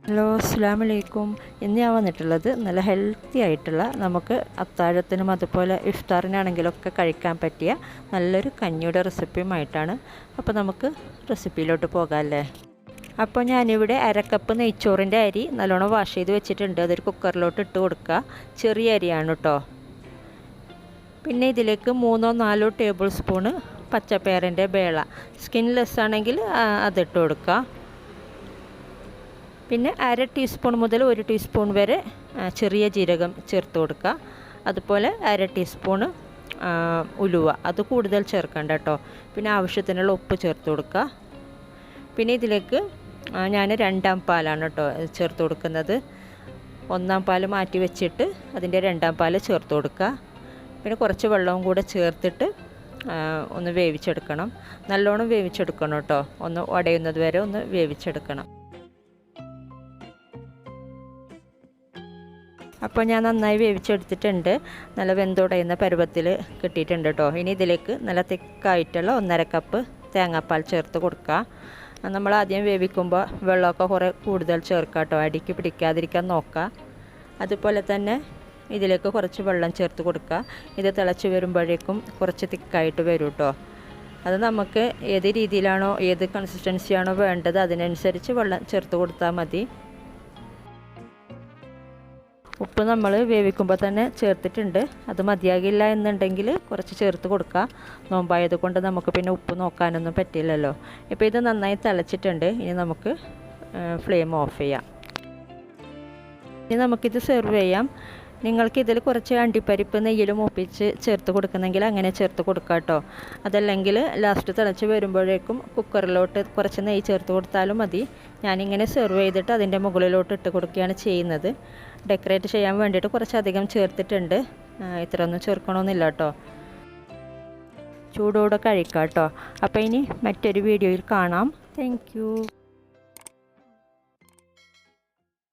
Hello അസ്സലാമു അലൈക്കും. ഇന്ന് ഞാൻ വന്നിട്ടുള്ളത് നല്ല ഹെൽത്തി ആയിട്ടുള്ള നമുക്ക് അത്താഴത്തിനും അതുപോലെ ഇഫ്താറിനാണെങ്കിലൊക്കെ കഴിക്കാൻ പറ്റിയ നല്ലൊരു കഞ്ഞിയുടെ റെസിപ്പിയുമായിട്ടാണ്. അപ്പോൾ നമുക്ക് റെസിപ്പിയിലോട്ട് പോകാമല്ലേ. അപ്പോൾ ഞാനിവിടെ അരക്കപ്പ് നെയ്ച്ചോറിൻ്റെ അരി നല്ലോണം വാഷ് ചെയ്ത് വെച്ചിട്ടുണ്ട്. അതൊരു കുക്കറിലോട്ട് ഇട്ട് കൊടുക്കുക. ചെറിയ അരിയാണ് കേട്ടോ. പിന്നെ ഇതിലേക്ക് 3-4 ടേബിൾ സ്പൂണ് പച്ചപ്പയറിൻ്റെ വേള, സ്കിൻലെസ് ആണെങ്കിൽ അതിട്ട് കൊടുക്കുക. പിന്നെ 1/2 ടീസ്പൂൺ മുതൽ 1 ടീസ്പൂൺ വരെ ചെറിയ ജീരകം ചേർത്ത് കൊടുക്കുക. അതുപോലെ 1/2 ടീസ്പൂണ് ഉലുവ, അത് കൂടുതൽ ചേർക്കണ്ട കേട്ടോ. പിന്നെ ആവശ്യത്തിനുള്ള ഉപ്പ് ചേർത്ത് കൊടുക്കുക. പിന്നെ ഇതിലേക്ക് ഞാൻ 2ാം പാലാണ് കേട്ടോ ചേർത്ത് കൊടുക്കുന്നത്. 1ാം പാൽ മാറ്റി വെച്ചിട്ട് അതിൻ്റെ 2ാം പാൽ ചേർത്ത് കൊടുക്കുക. പിന്നെ കുറച്ച് വെള്ളവും കൂടെ ചേർത്തിട്ട് ഒന്ന് വേവിച്ചെടുക്കണം. നല്ലോണം വേവിച്ചെടുക്കണം കേട്ടോ. ഒന്ന് ഉടയുന്നത് വരെ ഒന്ന് വേവിച്ചെടുക്കണം. അപ്പോൾ ഞാൻ നന്നായി വേവിച്ചെടുത്തിട്ടുണ്ട്. നല്ല വെന്തുടയുന്ന പരുവത്തിൽ കിട്ടിയിട്ടുണ്ട് കേട്ടോ. ഇനി ഇതിലേക്ക് നല്ല തിക്കായിട്ടുള്ള 1/2 കപ്പ് തേങ്ങാപ്പാൽ ചേർത്ത് കൊടുക്കുക. നമ്മൾ ആദ്യം വേവിക്കുമ്പോൾ വെള്ളമൊക്കെ കുറേ കൂടുതൽ ചേർക്കുക കേട്ടോ. അടിക്ക് പിടിക്കാതിരിക്കാൻ നോക്കുക. അതുപോലെ തന്നെ ഇതിലേക്ക് കുറച്ച് വെള്ളം ചേർത്ത് കൊടുക്കുക. ഇത് തിളച്ച് വരുമ്പോഴേക്കും കുറച്ച് തിക്കായിട്ട് വരും കേട്ടോ. അത് നമുക്ക് ഏത് രീതിയിലാണോ ഏത് കൺസിസ്റ്റൻസിയാണോ വേണ്ടത് അതിനനുസരിച്ച് വെള്ളം ചേർത്ത് കൊടുത്താൽ മതി. ഉപ്പ് നമ്മൾ വേവിക്കുമ്പോൾ തന്നെ ചേർത്തിട്ടുണ്ട്. അത് മതിയാകില്ല എന്നുണ്ടെങ്കിൽ കുറച്ച് ചേർത്ത് കൊടുക്കുക. നോമ്പായത് കൊണ്ട് നമുക്ക് പിന്നെ ഉപ്പ് നോക്കാനൊന്നും പറ്റില്ലല്ലോ. ഇപ്പോൾ ഇത് നന്നായി തിളച്ചിട്ടുണ്ട്. ഇനി നമുക്ക് ഫ്ലെയിം ഓഫ് ചെയ്യാം. ഇനി നമുക്കിത് സെർവ് ചെയ്യാം. നിങ്ങൾക്കിതിൽ കുറച്ച് അണ്ടിപ്പരിപ്പ് നെയ്യിൽ മൂപ്പിച്ച് ചേർത്ത് കൊടുക്കുന്നെങ്കിൽ അങ്ങനെ ചേർത്ത് കൊടുക്കുക കേട്ടോ. അതല്ലെങ്കിൽ ലാസ്റ്റ് തിളച്ച് വരുമ്പോഴേക്കും കുക്കറിലോട്ട് കുറച്ച് നെയ്യ് ചേർത്ത് കൊടുത്താലും മതി. ഞാനിങ്ങനെ സെർവ് ചെയ്തിട്ട് അതിൻ്റെ മുകളിലോട്ട് ഇട്ട് കൊടുക്കുകയാണ് ചെയ്യുന്നത്. ഡെക്കറേറ്റ് ചെയ്യാൻ വേണ്ടിയിട്ട് കുറച്ചധികം ചേർത്തിട്ടുണ്ട്. ഇത്രയൊന്നും ചേർക്കണമെന്നില്ല കേട്ടോ. ചൂടോടെ കഴിക്കാം കേട്ടോ. അപ്പോൾ ഇനി മറ്റൊരു വീഡിയോയിൽ കാണാം. താങ്ക്